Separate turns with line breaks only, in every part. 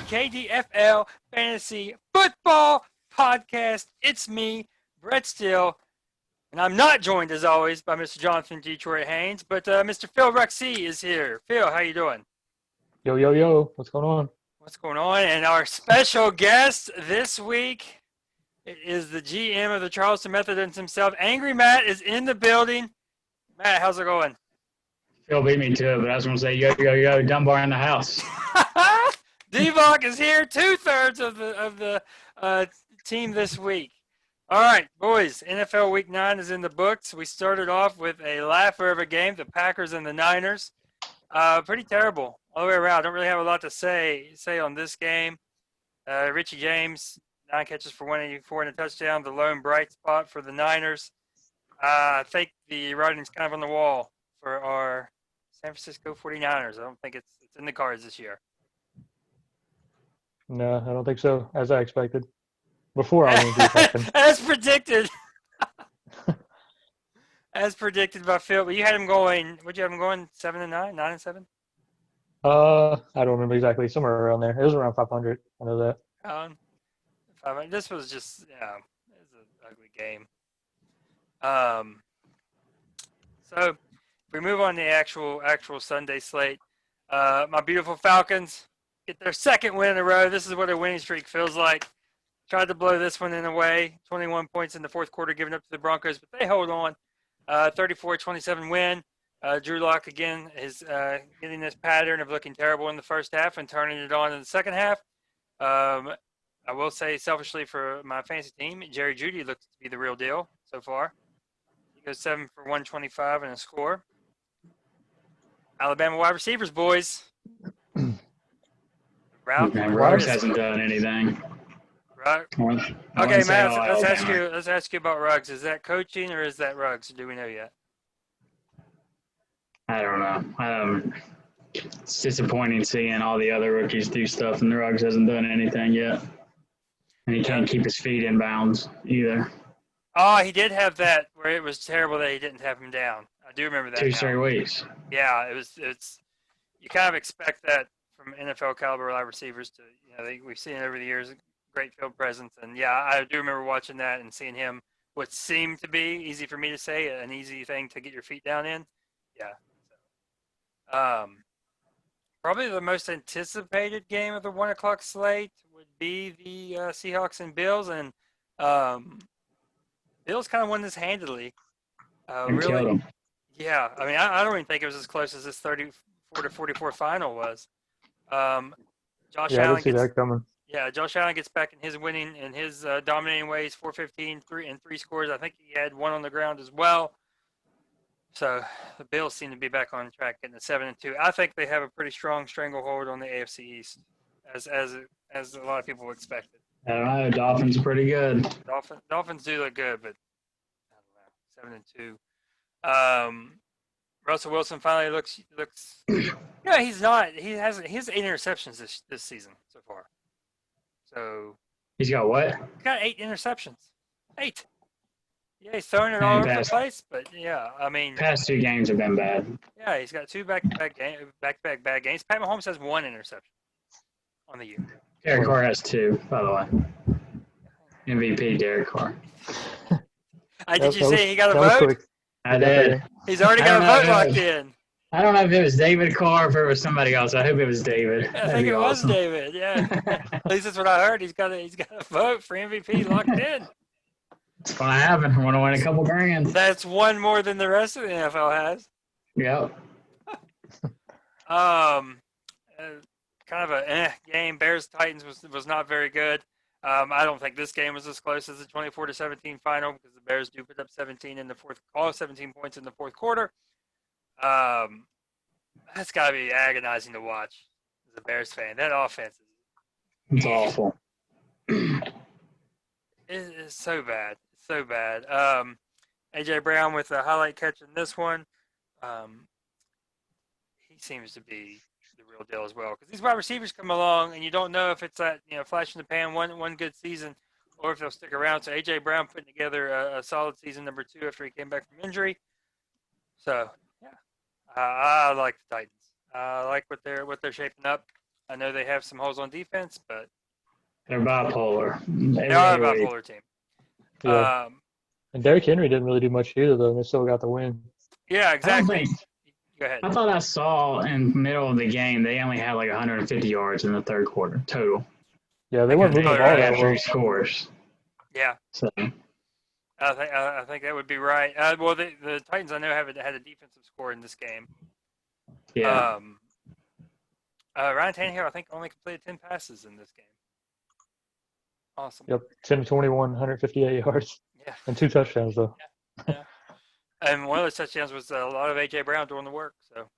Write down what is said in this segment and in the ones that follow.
KDFL Fantasy Football Podcast. It's me, Brett Steele, and I'm not joined, as always, by Mr. Jonathan Detroit Haynes, but Mr. Phil Ruxey is here. Phil, how you doing?
Yo, yo, yo, what's going on?
What's going on? And our special guest this week is the GM of the Charleston Methodist himself. Angry Matt is in the building. Matt, how's it going?
Phil beat me to it, but I was going to say, yo, yo, yo, Dunbar in the house.
D-Block is here, 2/3 of the team this week. All right, boys, NFL Week 9 is in the books. We started off with a laugher of a game, the Packers and the Niners. Pretty terrible all the way around. I don't really have a lot to say on this game. Richie James, 9 catches for 184 and a touchdown, the lone bright spot for the Niners. I think the writing's kind of on the wall for our San Francisco 49ers. I don't think it's in the cards this year.
No, I don't think so, as I expected. Before all the injuries happened.
As predicted. As predicted by Phil. But you had him going, would you have him going 7-9, 9-7?
I don't remember exactly. Somewhere around there. It was around 500. I know that.
500. This was just, it was an ugly game. So if we move on to the actual Sunday slate, my beautiful Falcons get their second win in a row. This is what a winning streak feels like. Tried to blow this one in a way. 21 points in the fourth quarter given up to the Broncos, but they hold on. 34-27 win. Drew Lock again is getting this pattern of looking terrible in the first half and turning it on in the second half. I will say selfishly for my fantasy team, Jerry Jeudy looks to be the real deal so far. He goes 7 for 125 and a score. Alabama wide receivers, boys.
Ruggs hasn't done anything.
Okay, Matt, let's ask you about Ruggs. Is that coaching or is that Ruggs? Do we know yet?
I don't know. It's disappointing seeing all the other rookies do stuff, and Ruggs hasn't done anything yet. And he can't keep his feet in bounds either.
Oh, he did have that where it was terrible that he didn't have him down. I do remember that.
2 straight weeks.
Yeah, it's you kind of expect that from NFL caliber wide receivers to, we've seen it over the years, great field presence. And yeah, I do remember watching that and seeing him, what seemed to be easy for me to say, an easy thing to get your feet down in. Yeah. Probably the most anticipated game of the 1 o'clock slate would be the Seahawks and Bills. And Bills kind of won this handily. Really. Yeah, I mean, I don't even think it was as close as this 34-44 final was. Josh
I
Allen
didn't see that coming.
Yeah, Josh Allen gets back in his winning and his dominating ways, 415, 3 scores. I think he had 1 on the ground as well. So the Bills seem to be back on track, getting the 7-2. I think they have a pretty strong stranglehold on the AFC East, as a lot of people expected.
I don't know. Dolphins are pretty good.
Dolphins do look good, but I don't know, 7-2. Russell Wilson finally looks. Yeah, he's not. He has 8 interceptions this season so far. So
he's got what?
He's got 8 interceptions. 8. Yeah, he's throwing it all over the place, but yeah, I mean,
past 2 games have been bad.
Yeah, he's got 2 back-to-back bad games. Pat Mahomes has 1 interception on the year.
Derek Carr has 2, by the way. MVP Derek Carr.
Did you say he got a vote?
Quick. I did.
He's already got a vote locked in.
I don't know if it was David Carr or if it was somebody else. I hope it was David.
I think it was David. Yeah, at least that's what I heard. He's got a vote for MVP locked in.
It's going to happen. I want to win a couple grand.
That's 1 more than the rest of the NFL has.
Yep.
Kind of a game. Bears-Titans was not very good. I don't think this game was as close as the 24-17 final because the Bears do put up 17 in the fourth, all 17 points in the fourth quarter. That's got to be agonizing to watch as a Bears fan. That offense
is awful.
It's so bad. So bad. A.J. Brown with a highlight catch in this one. He seems to be the real deal as well. Because these wide receivers come along, and you don't know if it's that flash in the pan, one good season, or if they'll stick around. So A.J. Brown putting together a solid season number 2 after he came back from injury. So yeah, I like the Titans. I like what they're shaping up. I know they have some holes on defense, but
They're bipolar.
they are a bipolar team.
Yeah. And Derrick Henry didn't really do much either, though, and they still got the win.
Yeah, exactly.
think-
Go ahead.
I thought I saw in the middle of the game they only had like 150 yards in the third quarter total.
Yeah, they weren't moving the ball that
After
well.
he scores.
Yeah,
So
I think that would be right. Well, the Titans I know had a defensive score in this game.
yeah.
Ryan Tannehill I think only completed 10 passes in this game. Awesome.
Yep, 10 21, 158 yards,
Yeah.
and 2 touchdowns, though.
Yeah. And one of those touchdowns was a lot of A.J. Brown doing the work, so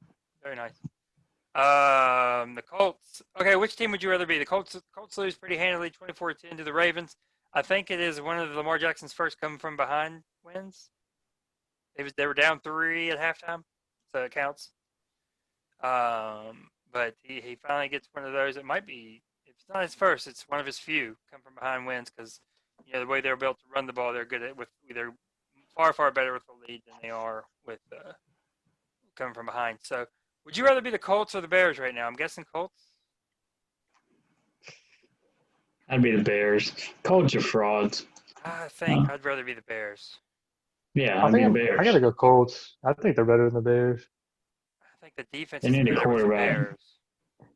very nice. The Colts. Okay, which team would you rather be? The Colts lose pretty handily, 24-10 to the Ravens. I think it is one of Lamar Jackson's first come from behind wins. They were down 3 at halftime, so it counts. But he finally gets one of those. It might be, if it's not his first, it's one of his few come from behind wins because the way they're built to run the ball, they're good at with either far better with the lead than they are with coming from behind. So, would you rather be the Colts or the Bears right now? I'm guessing Colts.
I'd be the Bears. Colts are frauds.
I think I'd rather be the Bears.
Yeah,
I
I'd be
think
the Bears.
I got to go Colts. I think they're better than the Bears.
I think the defense
They
is
need a
better with the
quarterback.
Bears.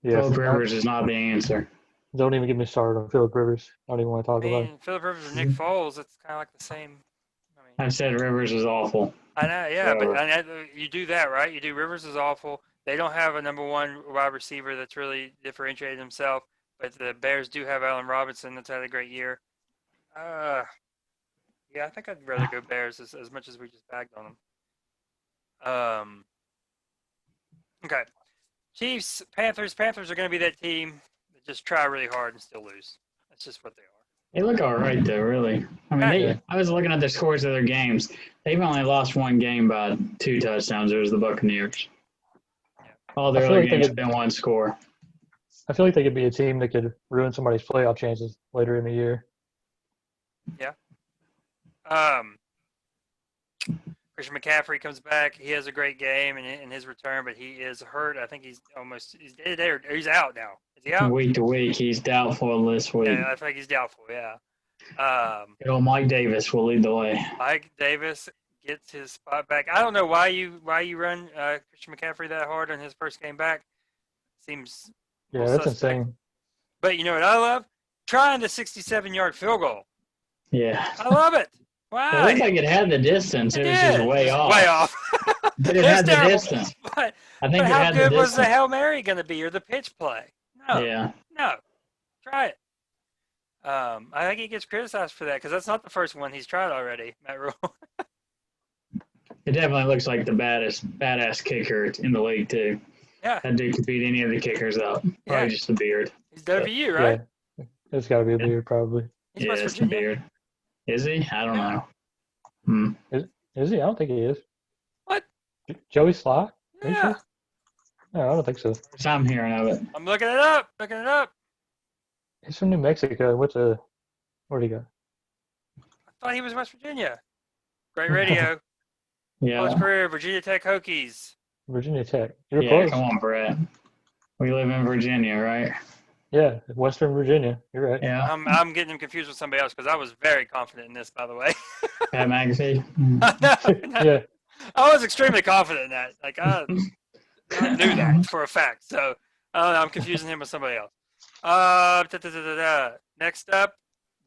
Yeah,
Philip Rivers is not the answer.
don't even get me started on Philip Rivers. I don't even want to talk
I
about it.
mean, Philip Rivers or Nick Foles, it's kind of like the same.
I said Rivers is awful.
I know, yeah, but
Forever.
you do that, right? You do Rivers is awful. They don't have a number one wide receiver that's really differentiated himself, but the Bears do have Allen Robinson that's had a great year. Yeah, I think I'd rather go Bears as much as we just bagged on them. Okay. Chiefs, Panthers. Panthers are going to be that team that just try really hard and still lose. That's just what they are.
They look all right, though, really. I mean,
Yeah.
I was looking at the scores of their games. They've only lost one game by 2 touchdowns. It was the Buccaneers. All their
I feel
other
like they
games
could-
have been one score.
I feel like they could be a team that could ruin somebody's playoff chances later in the year.
Christian McCaffrey comes back. He has a great game in his return, but he is hurt. I think he's day to day or he's out now. Is he out?
Week to week, he's doubtful this week.
Yeah, I think he's doubtful. Yeah.
Good old Mike Davis will lead the way.
Mike Davis gets his spot back. I don't know why you run Christian McCaffrey that hard on his first game back. Seems
Yeah,
Well,
that's
suspect.
insane.
But you know what I love? Trying the 67-yard field goal.
Yeah.
I love it.
It
Why?
looked like it had the distance. It was just way off.
Way off.
But it
It's
had the
terrible.
distance.
But,
I think
but
it
how
had the
good
distance.
was the Hail Mary going to be or the pitch play? No.
Yeah.
No. Try it. I think he gets criticized for that because that's not the first one he's tried already, Matt Rule.
It definitely looks like the badass kicker in the league, too.
Yeah.
That dude could beat any of the kickers up. Probably
Yeah.
just the beard.
He's WU, right?
Yeah, it's got to be a beard, probably.
He's
Yeah,
West
it's the
Virginia.
beard. Is he? I don't
Yeah.
know.
Is he? I don't think he is.
What?
Joey Sly? Are you
Yeah.
sure? No, I don't think so.
First time hearing of it.
I'm looking it up.
He's from New Mexico. Where'd he go?
I thought he was West Virginia. Great radio. College
Yeah.
career, Virginia Tech Hokies.
Virginia Tech. You're
Yeah,
close.
come on, Brett. We live in Virginia, right?
Yeah, Western Virginia. You're right.
Yeah.
I'm getting him confused with somebody else because I was very confident in this, by the way.
Pat McAfee.
No.
Yeah.
I was extremely confident in that. Like I knew that for a fact. So I'm confusing him with somebody else. Next up,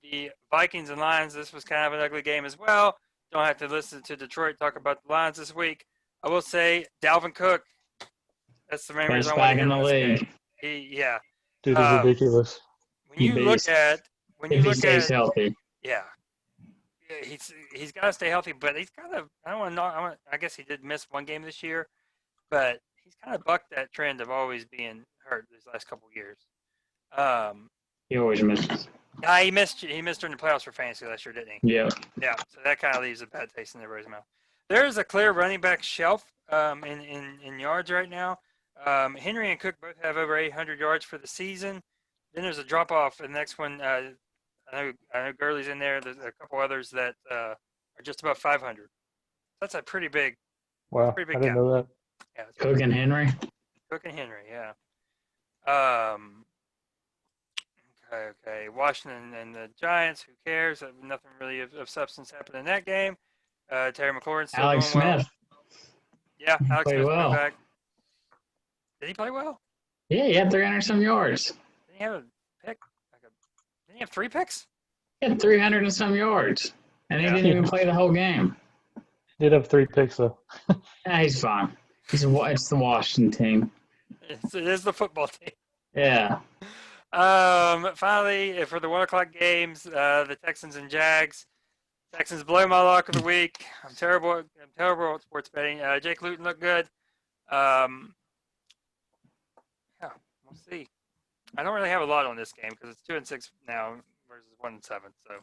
the Vikings and Lions. This was kind of an ugly game as well. Don't have to listen to Detroit talk about the Lions this week. I will say Dalvin Cook. That's the main
Best
reason I want
back
to
in
get
the
on this
league.
game. Yeah.
Dude is ridiculous.
When you look
beast.
at
If he stays healthy.
yeah, he's got to stay healthy, but he's kind of I guess he did miss one game this year, but he's kind of bucked that trend of always being hurt these last couple of years.
He always misses.
He missed during the playoffs for fantasy last year, didn't he?
Yeah.
Yeah, so that kind of leaves a bad taste in everybody's mouth. There's a clear running back shelf in yards right now. Henry and Cook both have over 800 yards for the season. Then there's a drop off. The next one, I know Gurley's in there. There's a couple others that are just about 500. That's a pretty big.
Wow.
Pretty
I
big
didn't
gap.
know that.
Yeah, it's
Cook and Henry.
Cook and Henry. Yeah. Okay. Washington and the Giants. Who cares? Nothing really of substance happened in that game. Terry McLaurin's still
Alex
doing well.
Smith
Yeah, Alex
played
Smith's coming
well.
back. Did he play well?
Yeah, he had 300 some yards.
Did he have a pick? Did he have 3 picks?
He had 300 and some yards, and he
Yeah.
didn't even play the whole game.
Did have 3 picks though.
Yeah, he's fine. It's the Washington team.
It is the football team.
Yeah.
Finally, for the 1:00 games, the Texans and Jags. Texans blow my luck of the week. I'm terrible at sports betting. Jake Luton looked good. Yeah, we'll see. I don't really have a lot on this game because it's 2-6 now versus 1-7. So.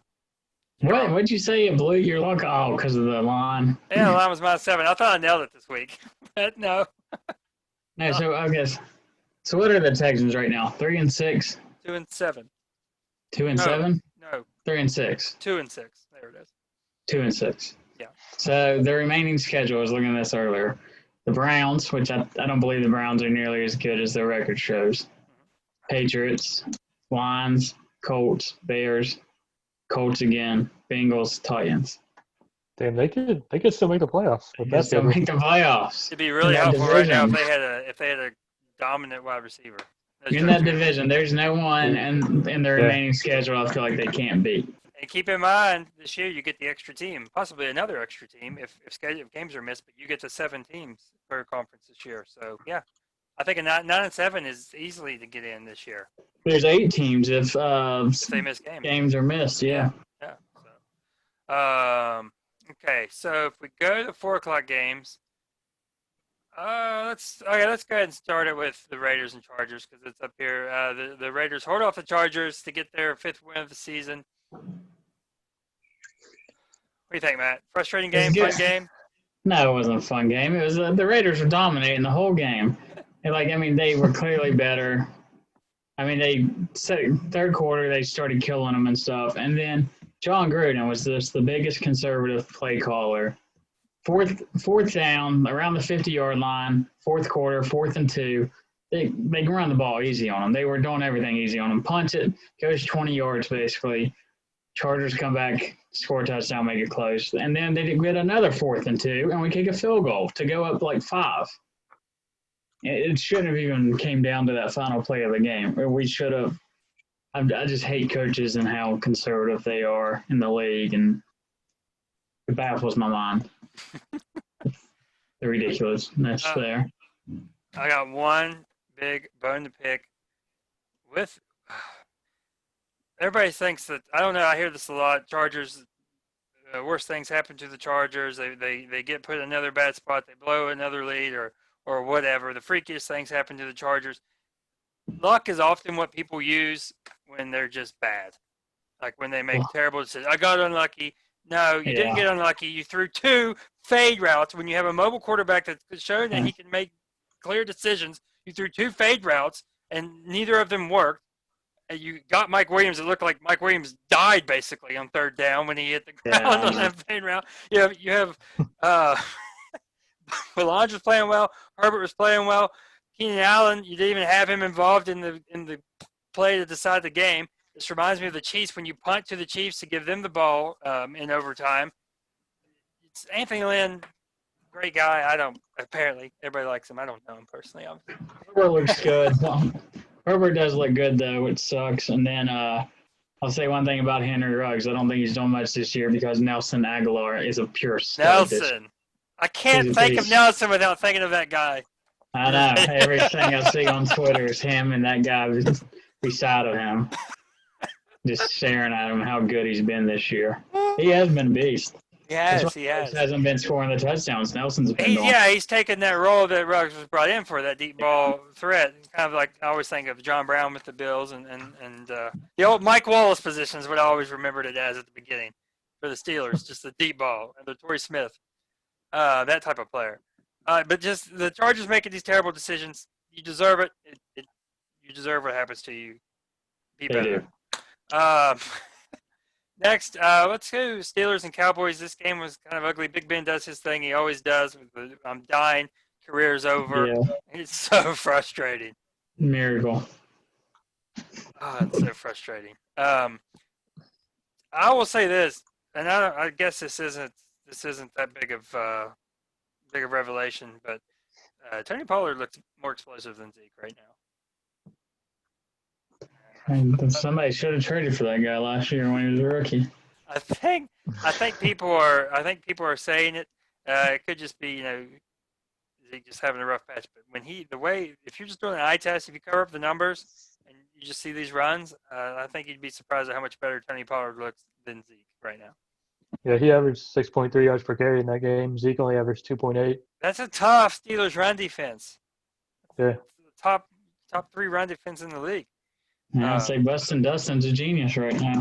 What'd you say? It blew your luck? Oh, because of the line.
Yeah, the line was -7. I thought I nailed it this week, but no.
No, so I guess. So what are the Texans right now? 3-6,
2-7.
2-7,
No,
3-6,
2-6. There it is.
2-6.
Yeah.
So the remaining schedule, I was looking at this earlier. The Browns, which I don't believe the Browns are nearly as good as their record shows. Patriots, Lions, Colts, Bears, Colts again, Bengals, Titans.
Damn, they could still make the playoffs with
They
that
still
schedule.
make the playoffs.
It'd be really
In that
helpful right now
division.
if they had a dominant wide receiver. That's
In
true.
that division, there's no one in the remaining schedule I feel like they can't beat.
And keep in mind, this year you get the extra team, possibly another extra team if games are missed, but you get to 7 teams per conference this year. So yeah, I think a 9-7 is easily to get in this year
There's 8 teams if
they miss games.
games are missed. Yeah.
Yeah. So, okay. So if we go to the 4:00 games, let's go ahead and start it with the Raiders and Chargers because it's up here. The Raiders hold off the Chargers to get their 5th win of the season. What do you think, Matt? Frustrating game, fun game?
No, it wasn't a fun game. It was the Raiders were dominating the whole game. And they were clearly better. They third quarter they started killing them and stuff, and then John Gruden was just the biggest conservative play caller. Fourth down around the 50-yard line, fourth quarter, 4th and 2. They can run the ball easy on them. They were doing everything easy on them. Punch it, goes 20 yards basically. Chargers come back, score a touchdown, make it close. And then they get another 4th and 2, and we kick a field goal to go up like 5. It shouldn't have even came down to that final play of the game. We should have. I just hate coaches and how conservative they are in the league, and it baffles my mind. The ridiculousness there.
I got one big bone to pick with. Everybody thinks that, I don't know, I hear this a lot. Chargers, worse things happen to the Chargers. They get put in another bad spot. They blow another lead or whatever. The freakiest things happen to the Chargers. Luck is often what people use when they're just bad. Like when they make terrible decisions. I got unlucky. No, you didn't get unlucky. You threw 2 fade routes when you have a mobile quarterback that showed that he can make clear decisions. You threw 2 fade routes, and neither of them worked. And you got Mike Williams. It looked like Mike Williams died basically on 3rd down when he hit the ground on that fade route. You have Melange was playing well. Herbert was playing well. Keenan Allen, you didn't even have him involved in the play to decide the game. This reminds me of the Chiefs when you punt to the Chiefs to give them the ball in overtime. It's Anthony Lynn, great guy. Apparently everybody likes him. I don't know him personally.
Herbert looks good. Herbert does look good though, which sucks. And then I'll say one thing about Henry Ruggs. I don't think he's done much this year because Nelson Aguilar is a pure stud.
Nelson. I can't think of Nelson without thinking of that guy.
I know. Everything I see on Twitter is him and that guy beside of him. Just staring at him how good he's been this year. He has been a beast.
He has.
He hasn't been scoring the touchdowns. Nelson's been
he's taken that role that Ruggs was brought in for, that deep ball threat. Kind of like I always think of John Brown with the Bills and the old Mike Wallace position is what I always remembered it as at the beginning for the Steelers, just the deep ball. And the Torrey Smith, that type of player. But just the Chargers making these terrible decisions. You deserve it. You deserve what happens to you. Be better. Next, let's go Steelers and Cowboys. This game was kind of ugly. Big Ben does his thing. He always does. I'm dying. Career's over.
Yeah.
It's so frustrating.
Miracle.
Oh, it's so frustrating. I will say this, and I guess this isn't that big of revelation, but Tony Pollard looks more explosive than Zeke right now.
And somebody should have traded for that guy last year when he was a rookie.
I think people are saying it. It could just be Zeke just having a rough patch. But if you're just doing an eye test, if you cover up the numbers and you just see these runs, I think you'd be surprised at how much better Tony Pollard looks than Zeke right now.
Yeah, he averaged 6.3 yards per carry in that game. Zeke only averaged 2.8.
That's a tough Steelers run defense.
Yeah.
It's the top 3 run defense in the league.
Yeah, I'd say Bustin' Dustin's a genius right now.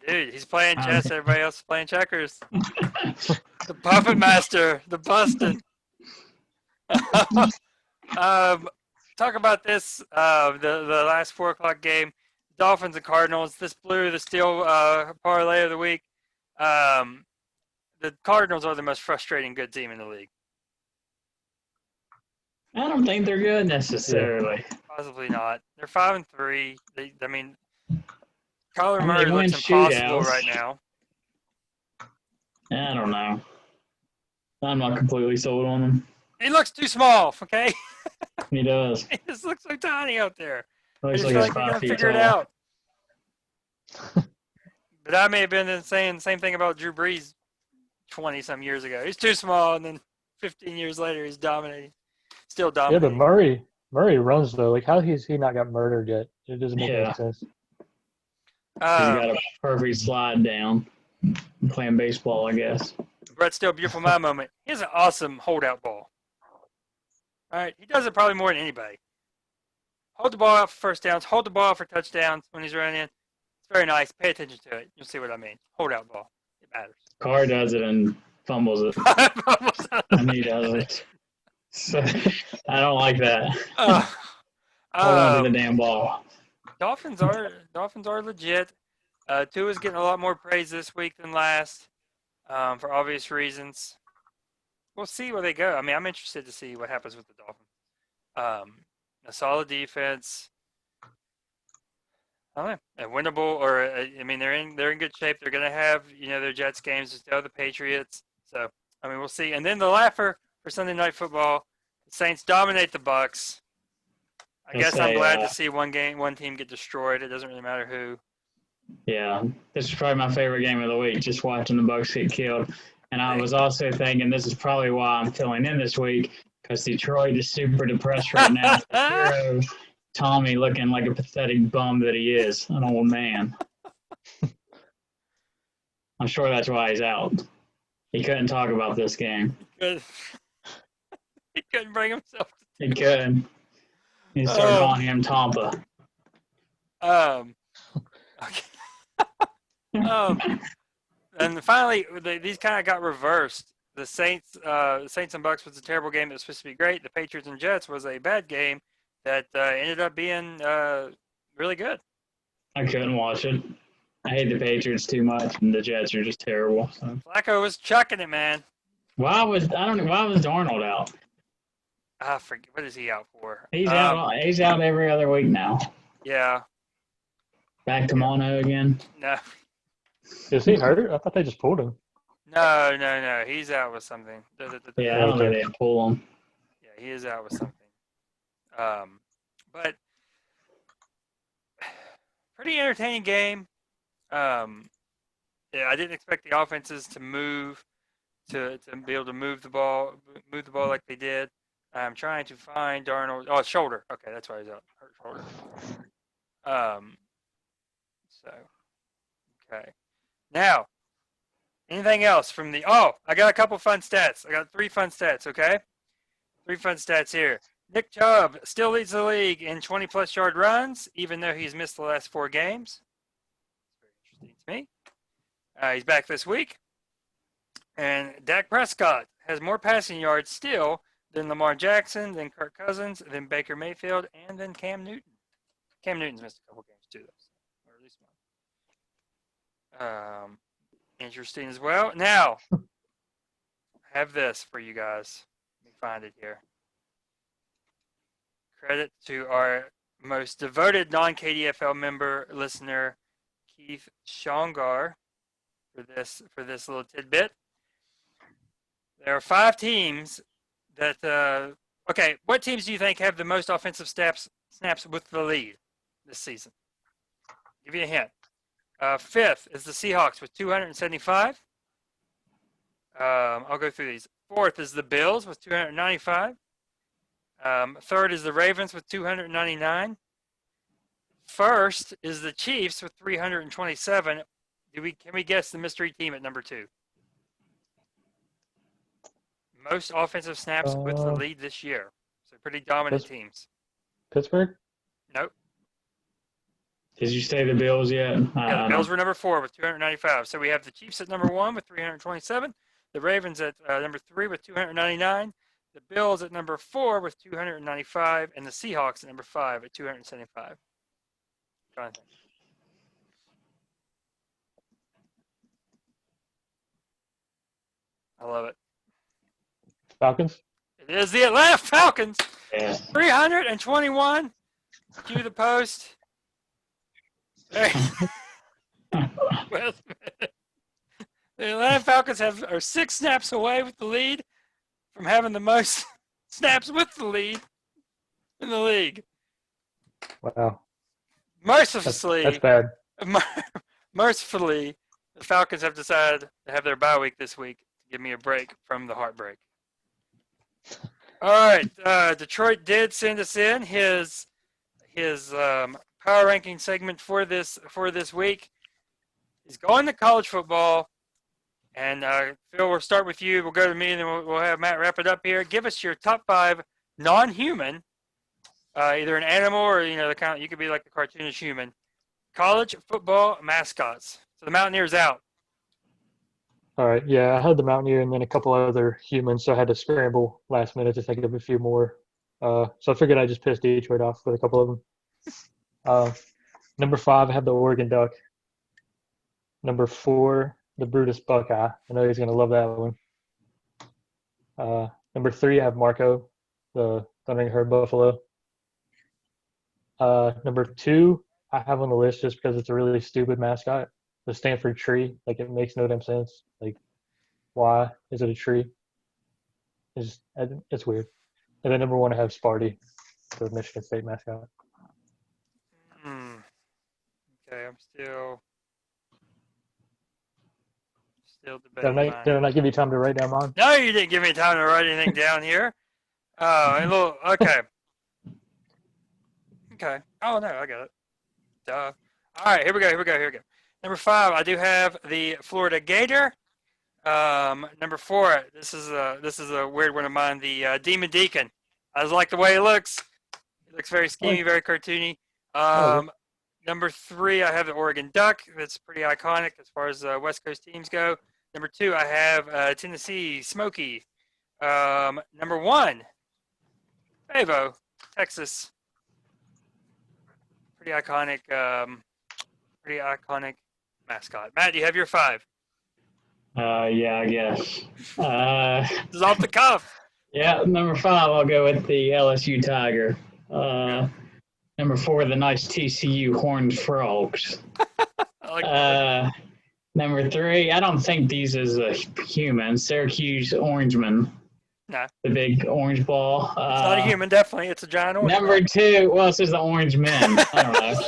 Dude, he's playing chess. Everybody else is playing checkers. The Puppet Master, the Bustin'. Talk about this. The last 4:00 game, Dolphins and Cardinals. This blew the Steel parlay of the week. The Cardinals are the most frustrating good team in the league.
I don't think they're good necessarily.
Possibly not. They're 5-3. Kyler
They
Murray
win
looks impossible
shootouts.
right now.
I don't know. I'm not completely sold on him.
He looks too small. Okay,
He does.
he just looks so tiny out there. I
Looks
just
like
feel
he's
like they're
5
gonna
feet
figure it
tall.
out. But I may have been saying the same thing about Drew Brees 20-some years ago. He's too small, and then 15 years later, he's dominating. Still
Yeah,
dominating.
but Murray runs though. Like, how has he not got murdered yet? It doesn't make any sense.
He's got a perfect slide down. I'm playing baseball, I guess.
Brett Steele, beautiful mind moment. He has an awesome holdout ball. All right, he does it probably more than anybody. Hold the ball out for first downs. Hold the ball out for touchdowns when he's running. It's very nice. Pay attention to it. You'll see what I mean. Holdout ball. It matters.
Carr does it and fumbles it. And he does it. So, I don't like that. Hold on to the damn ball.
Dolphins are legit. Tua's getting a lot more praise this week than last, for obvious reasons. We'll see where they go. I mean, I'm interested to see what happens with the Dolphins. A solid defense. I don't know, a winnable, or I mean, they're in good shape. They're going to have their Jets games to the other Patriots. So I mean, we'll see. And then the laugher for Sunday Night Football: the Saints dominate the Bucks. I guess I'm glad to see one team get destroyed. It doesn't really matter who.
Yeah, this is probably my favorite game of the week, just watching the Bucks get killed. And I was also thinking this is probably why I'm filling in this week, because Detroit is super depressed right now. Hero Tommy looking like a pathetic bum that he is, an old man. I'm sure that's why he's out. He couldn't talk about this game.
He couldn't bring himself to
He couldn't. He started calling him Tampa.
Okay. And finally, these kind of got reversed. The Saints and Bucks was a terrible game that was supposed to be great. The Patriots and Jets was a bad game that ended up being really good.
I couldn't watch it. I hate the Patriots too much, and the Jets are just terrible. So.
Flacco was chucking it, man.
Why was Darnold out?
I forget, what is he out for?
He's out. He's out every other week now.
Yeah.
Back to mono again.
No.
Is he hurt? I thought they just pulled him.
No. He's out with something.
Yeah, I don't know they pull him.
Yeah, he is out with something. But pretty entertaining game. Yeah, I didn't expect the offenses to move to be able to move the ball like they did. I'm trying to find Darnold. Oh, shoulder. Okay, that's why he's out. Hurt shoulder. So, okay. Now, anything else from the? Oh, I got a couple fun stats. I got 3 fun stats. Okay, 3 fun stats here. Nick Chubb still leads the league in 20-plus yard runs, even though he's missed the last 4 games. It's very interesting to me. He's back this week. And Dak Prescott has more passing yards still than Lamar Jackson, than Kirk Cousins, than Baker Mayfield, and than Cam Newton. Cam Newton's missed a couple games too, though, or at least one. Interesting as well. Now, I have this for you guys. Let me find it here. Credit to our most devoted non-KDFL member listener, Keith Shongar, for this little tidbit. There are 5 teams that. Okay, what teams do you think have the most offensive snaps with the lead this season? Give you a hint. 5th is the Seahawks with 275. I'll go through these. 4th is the Bills with 295. 3rd is the Ravens with 299. 1st is the Chiefs with 327. Can we guess the mystery team at number 2? Most offensive snaps with the lead this year. So pretty dominant teams.
Pittsburgh?
Nope.
Did you say the Bills yet?
Yeah, the Bills were number 4 with 295. So we have the Chiefs at number 1 with 327. The Ravens at number 3 with 299. The Bills at number 4 with 295. And the Seahawks at number 5 at 275. Jonathan. I love it.
Falcons?
It is the Atlanta Falcons.
Yeah.
321. Cue the post. Well, the Atlanta Falcons are 6 snaps away with the lead from having the most snaps with the lead in the league.
Wow.
Mercifully,
That's bad.
Mercifully, the Falcons have decided to have their bye week this week to give me a break from the heartbreak. All right, Detroit did send us in his power ranking segment for this week. He's going to college football, and Phil, we'll start with you. We'll go to me, and then we'll have Matt wrap it up here. Give us your top 5 non-human, either an animal or the kind. You could be like the cartoonish human. College football mascots. So the Mountaineers out.
All right. Yeah, I had the Mountaineer and then a couple other humans, so I had to scramble last minute to think of a few more. So I figured I'd just piss Detroit off with a couple of them. Number 5, I have the Oregon Duck. Number 4, the Brutus Buckeye. I know he's going to love that one. Number 3, I have Marco, the Thundering Herd Buffalo. Number 2, I have on the list just because it's a really stupid mascot. The Stanford tree. Like, it makes no damn sense. Like, why is it a tree? It's weird. And then number 1, I have Sparty, the Michigan State mascot.
Okay, I'm still debating.
Did I not give you time to write down mine?
No, you didn't give me time to write anything down here. Okay. Okay. Oh, no, I got it. Duh. All right, here we go. Number 5, I do have the Florida Gator. Number 4, this is a weird one of mine, the Demon Deacon. I just like the way it looks. It looks very schemy, very cartoony. Number 3, I have the Oregon Duck. That's pretty iconic as far as West Coast teams go. Number 2, I have Tennessee Smoky. Number 1, Favo, Texas. Pretty iconic mascot. Matt, do you have your 5?
Yeah, I guess.
This is off the cuff.
Yeah, number 5, I'll go with the LSU Tiger. Number 4, the nice TCU Horned Frogs.
I like that.
Number 3, I don't think these is a human. Syracuse Orangeman.
No.
The big orange ball.
It's not a human, definitely. It's a giant orange
Number
ball.
2, well, it says the Orange Men. I don't know.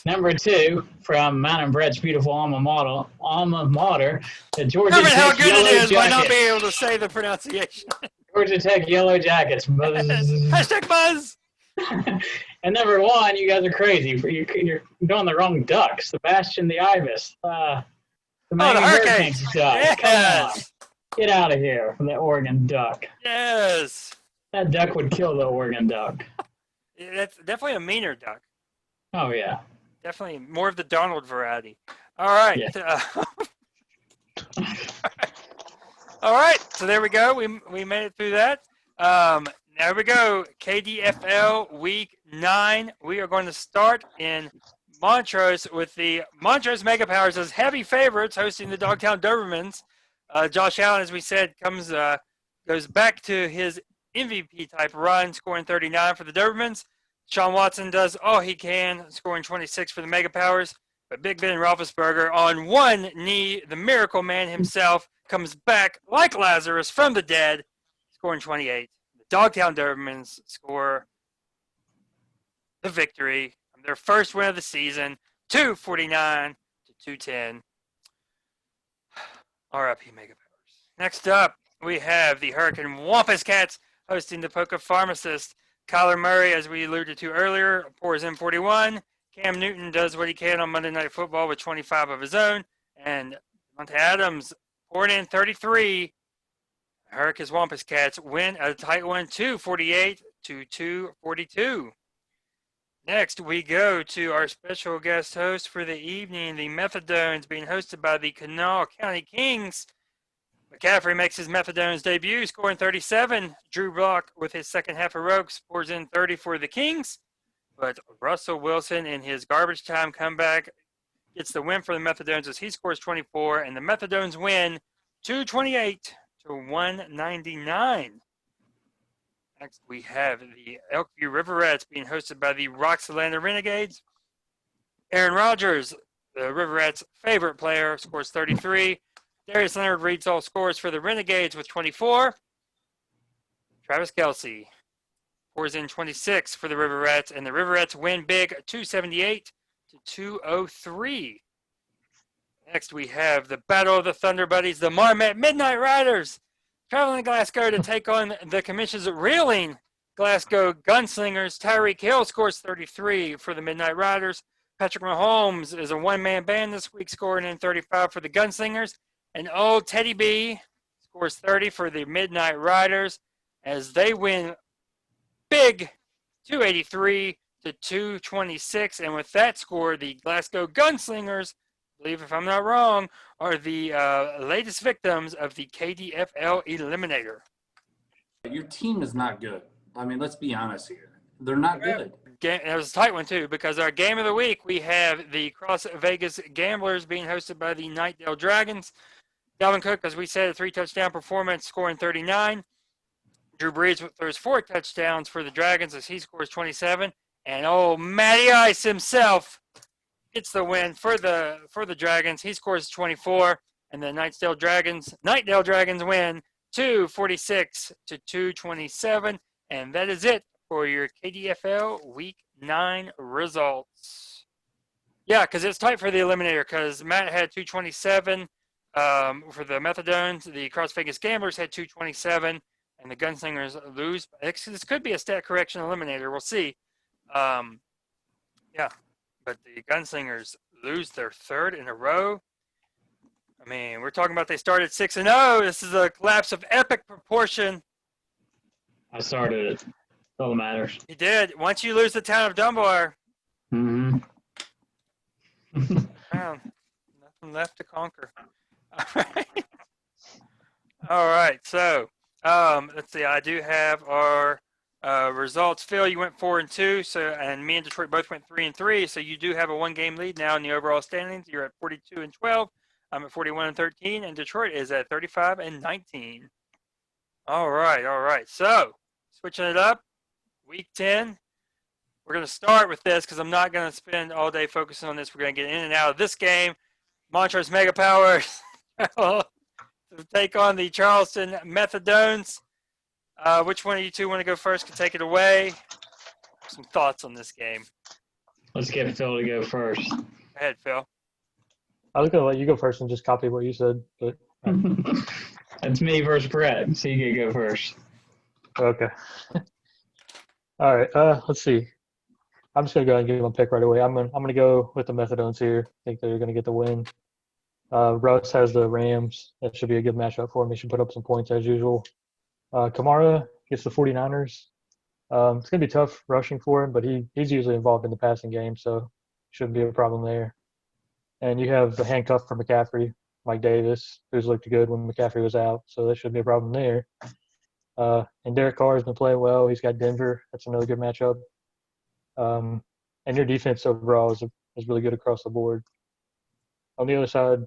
Number 2, from Mountain Brett's beautiful alma mater, the Georgia
Remember
Tech
how good
Yellow
it is by not
Jackets.
being able to say the pronunciation.
Georgia Tech Yellow Jackets.
Hashtag buzz.
And number 1, you guys are crazy. You're doing the wrong duck. Sebastian the Ibis. The Miami
Hurricanes.
Duck.
Yes.
Come on. Get out of here from the Oregon Duck.
Yes.
That duck would kill the Oregon Duck.
Yeah, that's definitely a meaner duck.
Oh, yeah.
Definitely more of the Donald variety. All right.
Yeah.
All right. So there we go. We made it through that. There we go. KDFL Week 9. We are going to start in Montrose with the Montrose Mega Powers as heavy favorites hosting the Dogtown Dobermans. Josh Allen, as we said, goes back to his MVP type run, scoring 39 for the Dobermans. Sean Watson does all he can, scoring 26 for the Mega Powers. But Big Ben Roethlisberger, on one knee, the miracle man himself, comes back like Lazarus from the dead, scoring 28. The Dogtown Dobermans score the victory, their first win of the season, 249 to 210. RIP Mega Powers. Next up, we have the Hurricane Wampus Cats hosting the Poca Pharmacist. Kyler Murray, as we alluded to earlier, pours in 41. Cam Newton does what he can on Monday Night Football with 25 of his own. And Monte Adams poured in 33. Hurricanes Wampus Cats win a tight one, 248 to 242. Next, we go to our special guest host for the evening, the Methadones, being hosted by the Kanawha County Kings. McCaffrey makes his Methadones debut, scoring 37. Drew Block, with his second half heroics, pours in 30 for the Kings. But Russell Wilson, in his garbage time comeback, gets the win for the Methadones as he scores 24, and the Methadones win 228 to 199. Next, we have the Elkview Riverettes being hosted by the Roxalander Renegades. Aaron Rodgers, the Riverettes' favorite player, scores 33. Darius Leonard reads all scores for the Renegades with 24. Travis Kelce pours in 26 for the Riverettes, and the Riverettes win big, 278 to 203. Next, we have the Battle of the Thunder Buddies, the Marmot Midnight Riders, traveling to Glasgow to take on the Commission's reeling Glasgow Gunslingers. Tyreek Hill scores 33 for the Midnight Riders. Patrick Mahomes is a one-man band this week, scoring in 35 for the Gunslingers. And old Teddy B scores 30 for the Midnight Riders as they win big, 283 to 226. And with that score, the Glasgow Gunslingers, I believe if I'm not wrong, are the latest victims of the KDFL Eliminator.
Your team is not good. I mean, let's be honest here. They're not good.
It was a tight one, too, because our game of the week, we have the Cross Vegas Gamblers being hosted by the Nightdale Dragons. Dalvin Cook, as we said, a 3-touchdown performance, scoring 39. Drew Brees throws 4 touchdowns for the Dragons as he scores 27. And old Matty Ice himself gets the win for the Dragons. He scores 24. And the Nightdale Dragons win 246 to 227. And that is it for your KDFL Week 9 results. Yeah, because it's tight for the Eliminator because Matt had 227 for the Methadones. The Cross Vegas Gamblers had 227, and the Gunslingers lose. This could be a stat correction Eliminator. We'll see. Yeah, but the Gunslingers lose their third in a row. I mean, we're talking about they started 6-0. This is a collapse of epic proportion.
I started it. That's all that matters.
You did. Once you lose the town of Dunbar,
Mm-hmm.
nothing left to conquer. All right. All right. So, let's see. I do have our results. Phil, you went 4-2. So, and me and Detroit both went 3-3. So you do have a 1-game lead now in the overall standings. You're at 42-12. I'm at 41-13, and Detroit is at 35-19. All right. So, switching it up, Week 10. We're going to start with this because I'm not going to spend all day focusing on this. We're going to get in and out of this game. Montrose Mega Powers to take on the Charleston Methadones. Which one of you two want to go first? Can take it away. Some thoughts on this game.
Let's get Phil to go first.
Go ahead, Phil.
I was gonna let you go first and just copy what you said, but
It's me versus Brett, so you can go first.
okay. All right. Let's see. I'm just gonna go ahead and give my pick right away. I'm gonna go with the Methadones here. I think they're gonna get the win. Russ has the Rams. That should be a good matchup for him. He should put up some points as usual. Kamara gets the 49ers. It's gonna be tough rushing for him, but he's usually involved in the passing game, so shouldn't be a problem there. And you have the handcuff for McCaffrey, Mike Davis, who's looked good when McCaffrey was out, so that shouldn't be a problem there. And Derek Carr has been playing well. He's got Denver. That's another good matchup. And your defense overall is really good across the board. On the other side,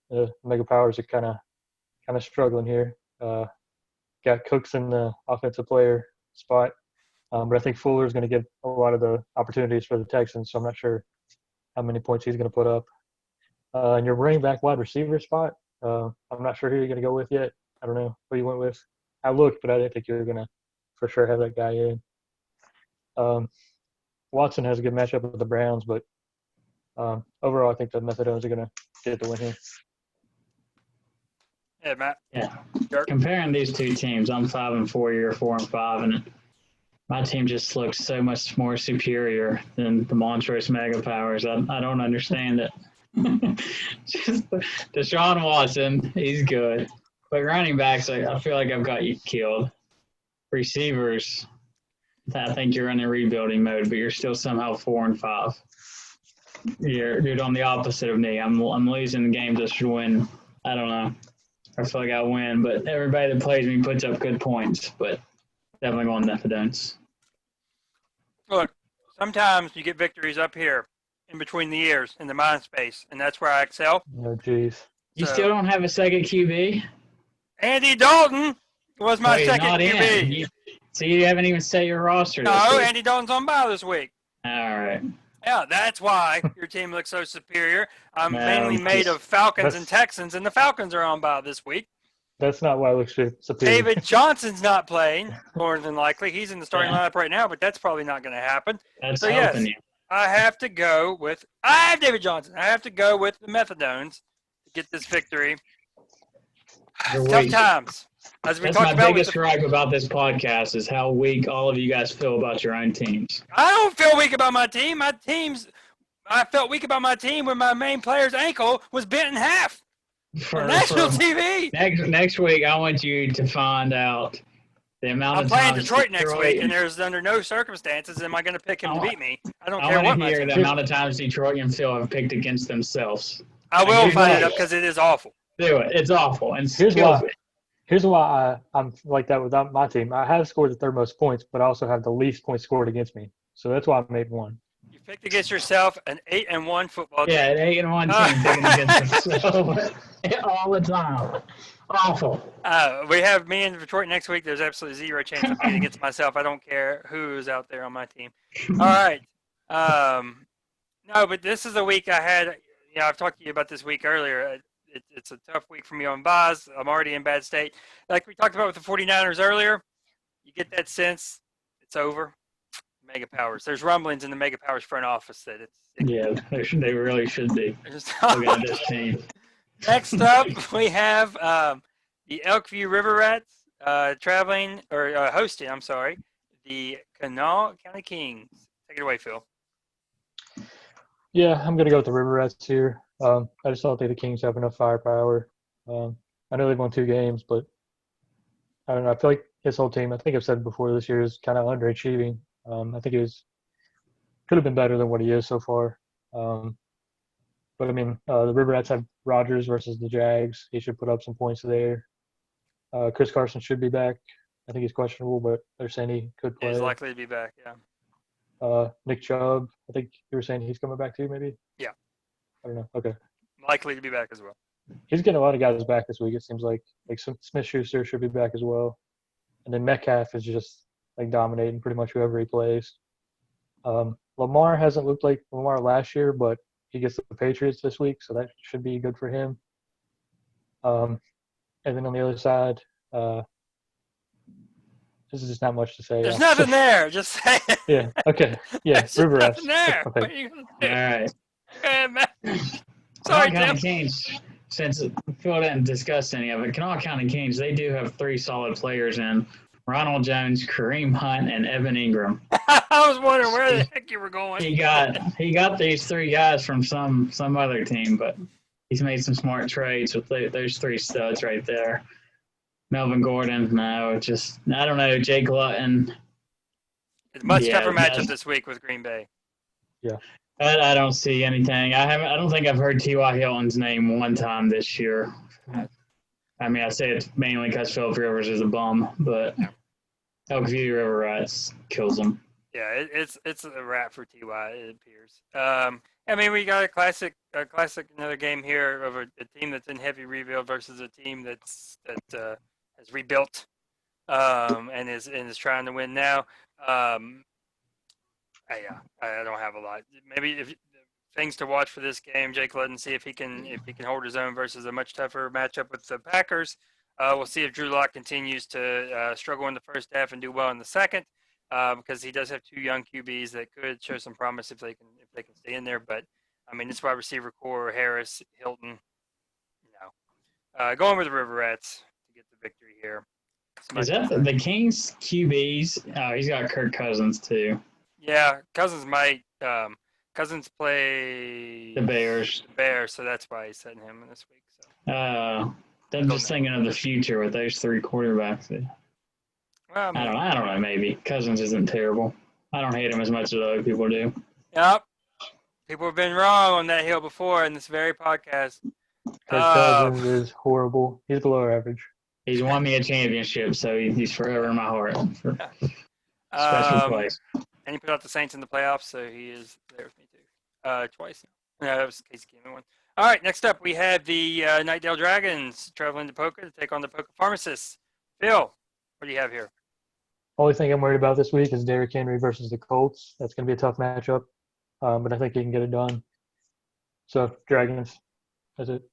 the Mega Powers are kind of struggling here. Got Cooks in the offensive player spot. But I think Fuller is going to get a lot of the opportunities for the Texans, so I'm not sure how many points he's going to put up. And your running back wide receiver spot, I'm not sure who you're going to go with yet. I don't know who you went with. I looked, but I didn't think you were going to for sure have that guy in. Watson has a good matchup with the Browns, but overall, I think the Methadones are going to get the win here.
Yeah, Matt.
Yeah.
Dirk.
Comparing these two teams, I'm 5-4, you're 4-5, and my team just looks so much more superior than the Montrose Mega Powers. I don't understand it. Just Deshaun Watson, he's good. But running backs, I feel like I've got you killed. Receivers, I think you're in a rebuilding mode, but you're still somehow 4-5. You're on the opposite of me. I'm losing the game just to win. I don't know. I feel like I win, but everybody that plays me puts up good points. But definitely going Methadones.
Look, sometimes you get victories up here in between the ears in the mind space, and that's where I excel.
Oh, jeez.
You
So-
still don't have a second QB?
Andy Dalton was my
He's
second
not
QB.
in. So you haven't even set your roster this
No,
week.
Andy Dalton's on bye this week.
All right.
Yeah, that's why your team looks so superior. I'm
No,
mainly made of Falcons and
that's-
Texans, and the Falcons are on bye this week.
That's not why it looks superior.
David Johnson's not playing, more than likely. He's in the starting lineup right now, but that's probably not going to happen.
That's
So, yes.
helping you.
I have David Johnson. I have to go with the Methadones to get this victory.
You're
Tough
weak.
times. As we
That's
talked
my
about with
biggest gripe about this podcast is how weak all of you guys feel about your own teams.
I don't feel weak about my team. I felt weak about my team when my main player's ankle was bent in half
For,
on national
for
TV.
next week, I want you to find out the amount
I'm
of
playing
times
Detroit next week, and there's under no circumstances am I going to pick him to beat me. I don't care
I
what
want
my
to hear
team.
the amount of times Detroit and Phil have picked against themselves.
I will
you
find
know.
it up because it is awful.
Do it. It's awful. And
Here's
kills
why.
me.
Here's why I'm like that without my team. I have scored the third most points, but I also have the least points scored against me. So that's why I made one.
You picked against yourself an 8-1 football team.
Yeah, an 8-1 team picking against themselves all the time. Awful.
We have me in Detroit next week. There's absolutely zero chance of beating against myself. I don't care who's out there on my team. All right. No, but this is a week I had. I've talked to you about this week earlier. It's a tough week for me on buys. I'm already in bad state. Like we talked about with the 49ers earlier, you get that sense it's over. Mega Powers. There's rumblings in the Mega Powers front office that
Yeah, they really should be.
it's
Look at this team.
Next up, we have the Elkview River Rats hosting, the Kanawha County Kings. Take it away, Phil.
Yeah, I'm gonna go with the River Rats here. I just don't think the Kings have enough firepower. I know they've won 2 games, but I don't know. I feel like his whole team. I think I've said before this year is kind of underachieving. I think could have been better than what he is so far. But I mean, the River Rats have Rodgers versus the Jags. He should put up some points there. Chris Carson should be back. I think he's questionable, but they're saying he could play.
He's likely to be back, yeah.
Nick Chubb, I think you were saying he's coming back too, maybe?
Yeah.
I don't know. Okay.
Likely to be back as well.
He's getting a lot of guys back this week, it seems like. Like Smith-Schuster should be back as well. And then Metcalf is just like dominating pretty much whoever he plays. Lamar hasn't looked like Lamar last year, but he gets the Patriots this week, so that should be good for him. And then on the other side, this is just not much to say.
There's nothing there. Just say it.
Yeah. Okay. Yeah.
There's
River Rats.
nothing there.
Okay.
What are you gonna
All
do?
right.
Okay, man. Sorry,
Kanawha County
Tim.
Kings, since Phil didn't discuss any of it, Kanawha County Kings, they do have 3 solid players in Ronald Jones, Kareem Hunt, and Evan Ingram.
I was wondering where the heck you were going.
He got these 3 guys from some other team, but he's made some smart trades with those 3 studs right there. Melvin Gordon, no, just I don't know. Jake Lutton.
It's a much
Yeah,
tougher matchup
that's-
this week with Green Bay.
I don't see anything. I don't think I've heard T.Y. Hilton's name one time this year. I mean, I say it mainly because Philip Rivers is a bum, but Elkview River Rats kills him.
Yeah, it's a wrap for Ty. It appears. I mean, we got a classic another game here of a team that's in heavy rebuild versus a team that has rebuilt. and is trying to win now. I don't have a lot. Maybe if things to watch for this game, Jake Ludden, see if he can hold his own versus a much tougher matchup with the Packers. We'll see if Drew Lock continues to struggle in the first half and do well in the second, because he does have two young QBs that could show some promise if they can stay in there. But I mean, this wide receiver core: Harris, Hilton. Going with the River Rats to get the victory here.
Is that the Kings QBs? Oh, he's got Kirk Cousins too.
Yeah, Cousins might. Cousins play
The Bears.
So that's why he's setting him this week. So.
I'm just thinking of the future with those three quarterbacks.
Well,
I don't know. Maybe Cousins isn't terrible. I don't hate him as much as other people do.
Yep. People have been wrong on that hill before in this very podcast.
Kirk Cousins is horrible. He's below average.
He's won me a championship, so he's forever in my heart. Special place.
And he put out the Saints in the playoffs, so he is there with me too. Twice. No, that was Casey Keenum one. All right, next up we have the Nightdale Dragons traveling to Poca to take on the Poca Pharmacists. Phil, what do you have here?
Only thing I'm worried about this week is Derrick Henry versus the Colts. That's going to be a tough matchup, but I think he can get it done. So, Dragons. That's it.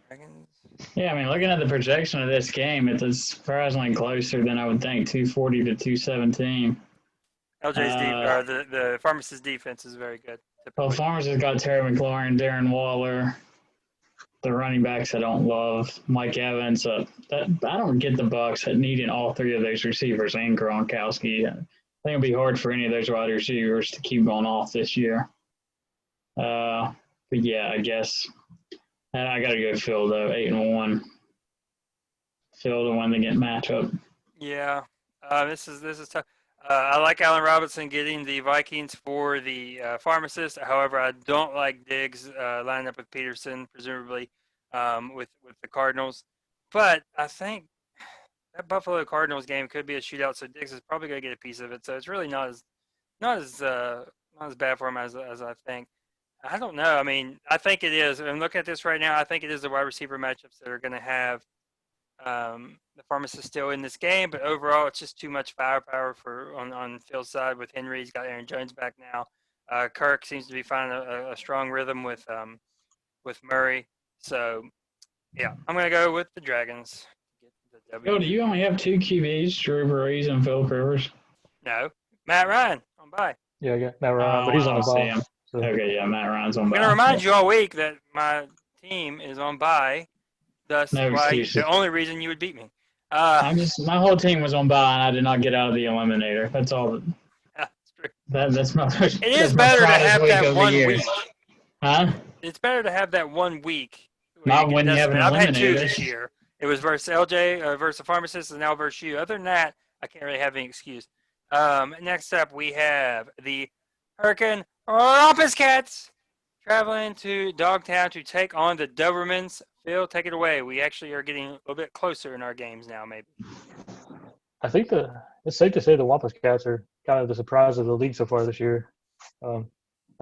Dragons.
Yeah, I mean, looking at the projection of this game, it's surprisingly closer than I would think, 240 to 217.
LJ's the Pharmacist defense is very good.
Well, Farmers has got Terry McLaurin, Darren Waller, the running backs I don't love, Mike Evans. I don't get the Bucs needing all three of those receivers and Gronkowski. I think it'll be hard for any of those wide receivers to keep going off this year. But yeah, I guess I got to go Phil though, 8-1. Phil to win the matchup.
Yeah, this is tough. I like Allen Robinson getting the Vikings for the Pharmacist. However, I don't like Diggs lining up with Peterson, presumably with the Cardinals. But I think that Buffalo Cardinals game could be a shootout, so Diggs is probably going to get a piece of it. So it's really not as bad for him as I think. I don't know. I mean, I think it is. I'm looking at this right now. I think it is the wide receiver matchups that are going to have the Pharmacist still in this game, but overall it's just too much firepower on Phil's side with Henry. He's got Aaron Jones back now. Kirk seems to be finding a strong rhythm with Murray. So yeah, I'm gonna go with the Dragons.
Phil, do you only have two QBs, Drew Brees and Philip Rivers?
No, Matt Ryan on bye.
Yeah, I got Matt Ryan, but he's on the ball. So.
Okay, yeah, Matt Ryan's on bye.
I'm gonna remind you all week that my team is on bye. Thus, the only reason you would beat me.
My whole team was on bye, and I did not get out of the eliminator. That's all.
That's true.
That's my.
It is better to have that 1 week.
Huh?
It's better to have that 1 week.
Not when you have an eliminator.
I've had two this year. It was versus LJ, versus the Pharmacist, and now versus you. Other than that, I can't really have any excuse. Next up, we have the Hurricane Rompus Cats traveling to Dogtown to take on the Dobermans. Phil, take it away. We actually are getting a little bit closer in our games now, maybe.
I think it's safe to say the Wampus Cats are kind of the surprise of the league so far this year. I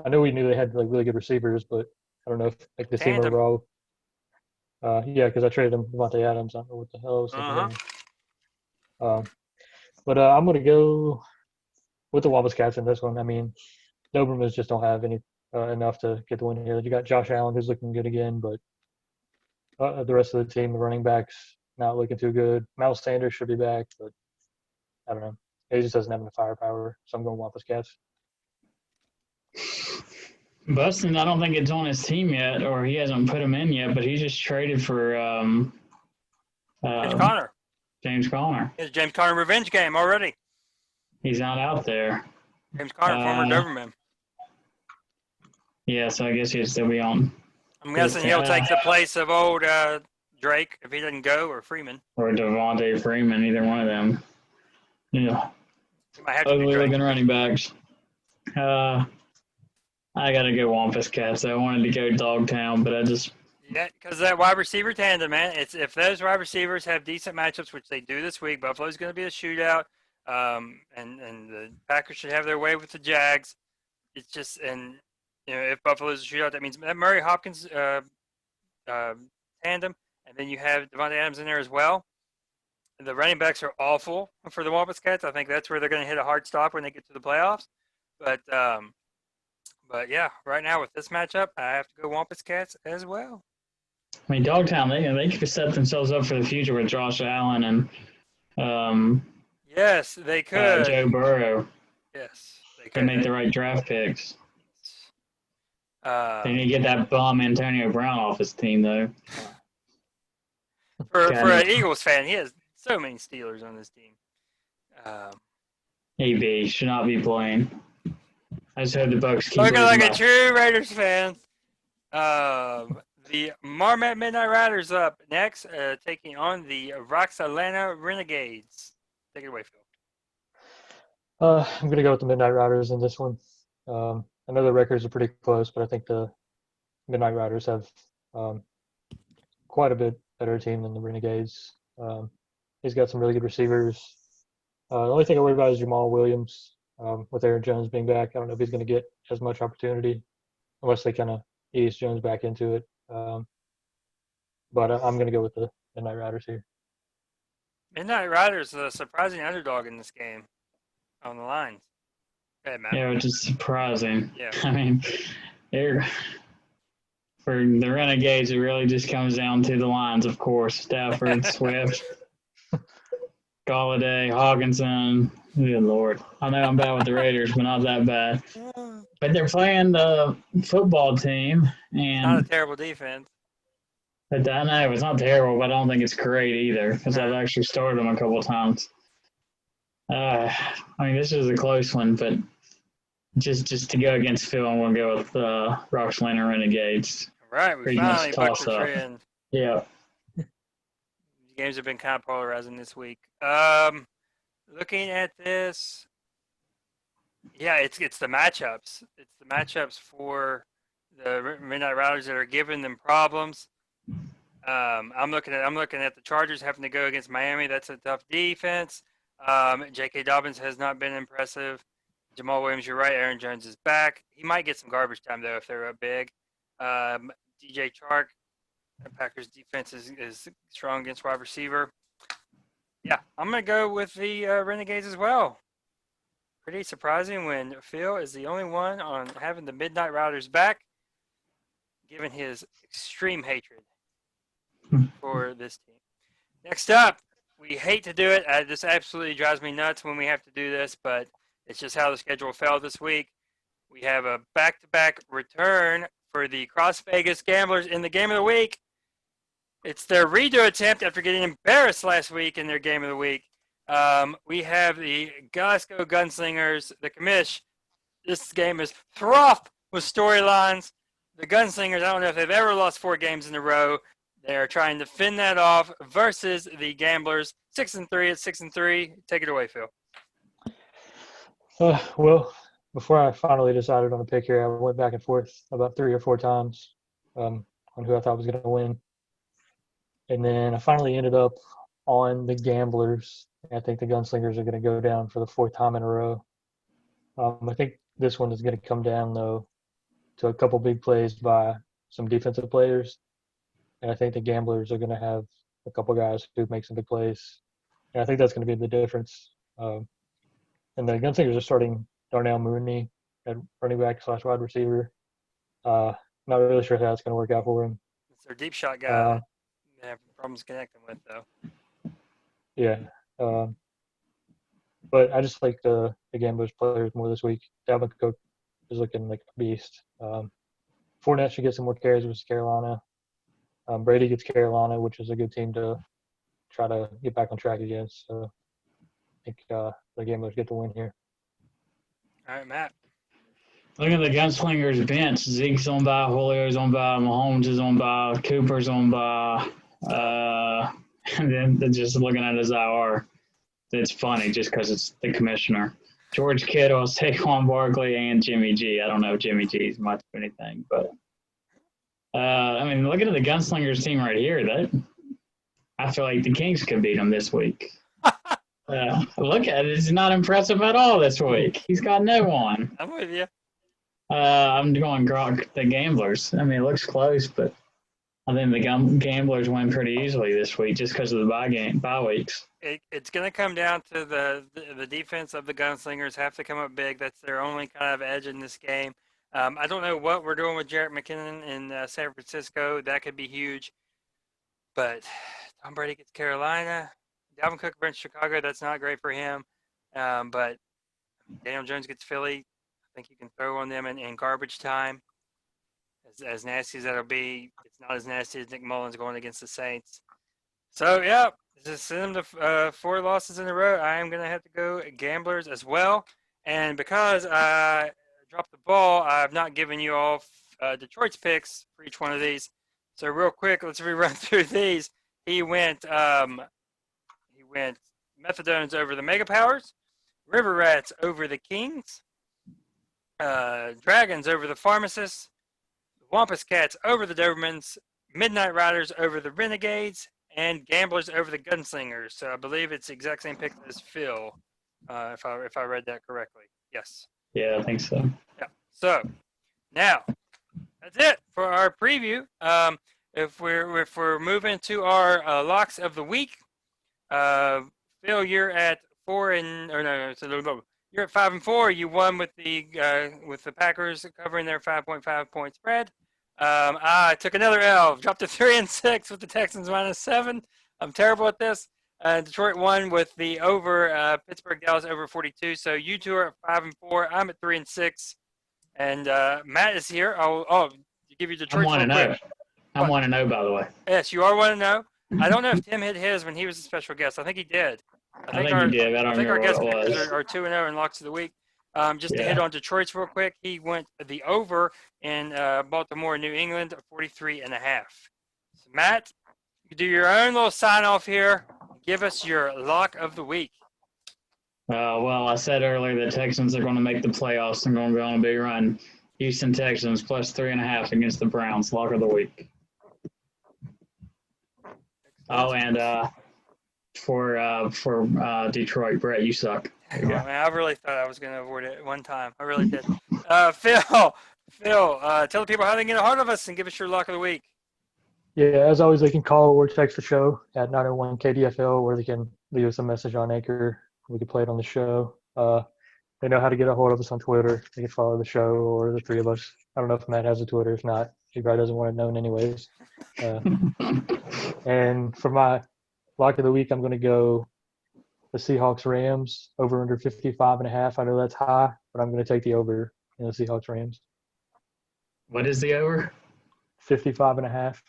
know we knew they had like really good receivers, but I don't know if like the team overall. Yeah, because I traded them Devontae Adams. I don't know what the hell I was thinking. But I'm going to go with the Wampus Cats in this one. I mean, Dobermans just don't have any enough to get the win here. You got Josh Allen, who's looking good again, but the rest of the team, the running backs, not looking too good. Miles Sanders should be back, but I don't know. He just doesn't have enough firepower, so I'm going Wampus Cats.
Bustin, I don't think it's on his team yet, or he hasn't put him in yet, but he just traded for
James Conner.
James Conner.
It's James Conner revenge game already.
He's not out there.
James Conner, former Doberman.
Yeah, so I guess he'll still be on.
I'm guessing he'll take the place of old Drake if he doesn't go, or Freeman.
Or Devontae Freeman, either one of them. Yeah. Ugly-looking running backs. I got to go Wampus Cats. I wanted to go Dogtown, but I just –
Yeah, because that wide receiver tandem, man. It's if those wide receivers have decent matchups, which they do this week, Buffalo's going to be a shootout, and the Packers should have their way with the Jags. It's just – and – you know, if Buffalo's a shootout, that means that Murray Hopkins tandem, and then you have Devontae Adams in there as well. The running backs are awful for the Wampus Cats. I think that's where they're going to hit a hard stop when they get to the playoffs. But yeah, right now with this matchup, I have to go Wampus Cats as well.
I mean, Dogtown, they could set themselves up for the future with Josh Allen and
Yes, they could.
Joe Burrow.
Yes, they
They
could.
make the right draft picks.
Uh,
They need to get that bum Antonio Brown off his team, though.
for
Got
an Eagles fan, he has so many Steelers on this team.
AB should not be playing. I just hope the Bucks keep
Looking like
losing
a
by-
true Raiders fan. The Marmot Midnight Riders up next, taking on the Roxalana Renegades. Take it away, Phil.
I'm going to go with the Midnight Riders in this one. I know the records are pretty close, but I think the Midnight Riders have quite a bit better team than the Renegades. He's got some really good receivers. The only thing I worry about is Jamal Williams. With Aaron Jones being back, I don't know if he's going to get as much opportunity unless they kind of ease Jones back into it. But I'm going to go with the Midnight Riders here.
Midnight Riders, a surprising underdog in this game on the lines. Hey, Matt.
Yeah, which is surprising.
Yeah.
I mean, for the Renegades, it really just comes down to the lines, of course. Stafford, Swift, Galladay, Hawkinson. Good Lord. I know I'm bad with the Raiders, but not that bad. But they're playing the football team,
Not a
and
terrible defense.
I know it's not terrible, but I don't think it's great either because I've actually started them a couple of times. I mean, this is a close one, but just to go against Phil, I'm going to go with Roxalana Renegades.
All right, we
Pretty much
finally bucked the
toss-up.
trend.
Yeah.
The games have been kind of polarizing this week. Looking at this, yeah, it's the matchups. It's the matchups for the Midnight Riders that are giving them problems. I'm looking at the Chargers having to go against Miami. That's a tough defense. J.K. Dobbins has not been impressive. Jamal Williams, you're right. Aaron Jones is back. He might get some garbage time though if they're up big. DJ Chark, the Packers defense is strong against wide receiver. Yeah, I'm going to go with the Renegades as well. Pretty surprising when Phil is the only one on having the Midnight Riders back, given his extreme hatred for this team. Next up, we hate to do it. This absolutely drives me nuts when we have to do this, but it's just how the schedule fell this week. We have a back-to-back return for the Cross Vegas Gamblers in the game of the week. It's their redo attempt after getting embarrassed last week in their game of the week. We have the Glasgow Gunslingers, the commish. This game is froth with storylines. The Gunslingers, I don't know if they've ever lost 4 games in a row. They are trying to fend that off versus the Gamblers. 6-3 at 6-3. Take it away, Phil.
Well, before I finally decided on a pick here, I went back and forth about 3 or 4 times on who I thought was going to win. And then I finally ended up on the Gamblers. I think the Gunslingers are going to go down for the 4th time in a row. I think this one is going to come down, though, to a couple big plays by some defensive players. And I think the Gamblers are going to have a couple guys who make some big plays. And I think that's going to be the difference. And the Gunslingers are starting Darnell Mooney at running back / wide receiver. Not really sure how that's going to work out for him.
It's their deep shot guy. They have problems connecting with, though.
Yeah. But I just like the Gamblers players more this week. Dalvin Cook is looking like a beast. Fournette should get some more carries versus Carolina. Brady gets Carolina, which is a good team to try to get back on track against. So I think the Gamblers get the win here.
All right, Matt.
Look at the Gunslingers bench. Zeke's on bye, Julio's on bye, Mahomes is on bye, Cooper's on bye. And then just looking at his IR, it's funny just because it's the commissioner. George Kittle, Saquon Barkley, and Jimmy G. I don't know if Jimmy G is much of anything, but I mean, looking at the Gunslingers team right here, I feel like the Kings could beat them this week. Look at it; it's not impressive at all this week. He's got no one.
I'm with you.
I'm going the Gamblers. I mean, it looks close, but I think the Gamblers win pretty easily this week just because of the bye weeks.
it's going to come down to the defense of the Gunslingers have to come up big. That's their only kind of edge in this game. I don't know what we're doing with Jarrett McKinnon in San Francisco. That could be huge. But Tom Brady gets Carolina. Dalvin Cook versus Chicago. That's not great for him. But Daniel Jones gets Philly. I think you can throw on them in garbage time. As nasty as that'll be, it's not as nasty as Nick Mullins going against the Saints. So, yeah, just send them to 4 losses in a row. I am going to have to go Gamblers as well. And because I dropped the ball, I've not given you all Detroit's picks for each one of these. So, real quick, let's rerun through these. He went Methadones over the Mega Powers, River Rats over the Kings, Dragons over the Pharmacists, Wampus Cats over the Dobermans, Midnight Riders over the Renegades, and Gamblers over the Gunslingers. So I believe it's the exact same pick as Phil, if I read that correctly. Yes.
Yeah, I think so.
Yeah. So now that's it for our preview. If we're moving to our locks of the week, Phil, you're at 4 and or no, you're at 5-4. You won with the Packers covering their 5.5 point spread. I took another L, dropped to 3-6 with the Texans -7. I'm terrible at this. Detroit won with the over Pittsburgh Dallas over 42. So you two are at 5-4. I'm at 3-6, and Matt is here. I'll give you Detroit.
I'm 1-0. I'm 1-0, by the way.
Yes, you are 1-0. I don't know if Tim hit his when he was a special guest. I think he did.
I think he did. I don't remember
guest
what it was.
pickers are 2-0 in locks of the week. Just to hit on Detroit's real quick, he went the over in Baltimore, New England, 43.5. So Matt, you do your own little sign off here. Give us your lock of the week.
Well, I said earlier the Texans are going to make the playoffs and going to go on a big run. Houston Texans plus 3.5 against the Browns. Lock of the week. Oh, and for Detroit, Brett, you suck.
There you go. Man, I really thought I was going to avoid it one time. I really did. Phil, tell the people how they can get a hold of us and give us your lock of the week.
Yeah, as always, they can call or text the show at 901 KDFL, or they can leave us a message on Anchor. We can play it on the show. They know how to get a hold of us on Twitter. They can follow the show or the three of us. I don't know if Matt has a Twitter. If not, he probably doesn't want it known anyways. And for my lock of the week, I'm going to go the Seahawks-Rams over under 55.5. I know that's high, but I'm going to take the over in the Seahawks-Rams.
What is the over?
55.5.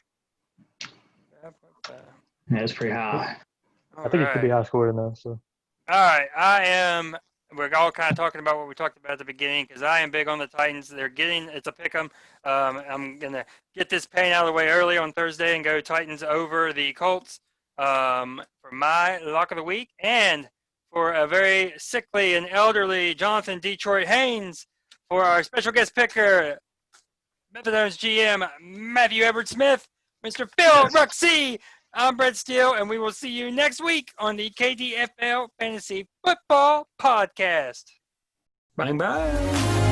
Yeah, it's pretty high.
I think it could be high scoring though. So.
All right, we're all kind of talking about what we talked about at the beginning because I am big on the Titans. It's a pick 'em. I'm going to get this pain out of the way early on Thursday and go Titans over the Colts for my lock of the week. And for a very sickly and elderly Jonathan Detroit Haynes for our special guest picker, Methadone's GM, Matthew Edward Smith, Mr. Phil Ruxey. I'm Brett Steele, and we will see you next week on the KDFL Fantasy Football Podcast. Bye-bye.